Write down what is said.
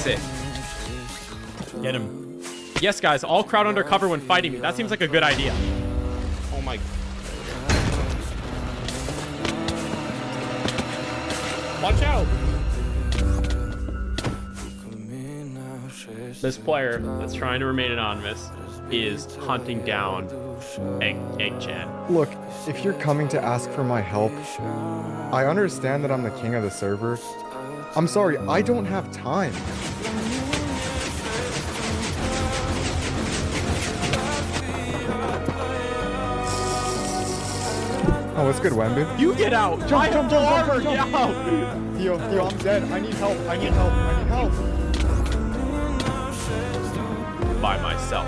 Sick. Get him. Yes, guys, all crowd under cover when fighting me. That seems like a good idea. Oh my. Watch out. This player that's trying to remain anonymous is hunting down Egg Chan. Look, if you're coming to ask for my help, I understand that I'm the king of the server. I'm sorry, I don't have time. Oh, it's good, Wembu. You get out! I have no armor! Get out! Theo, I'm dead. I need help. I need help. I need help. By myself.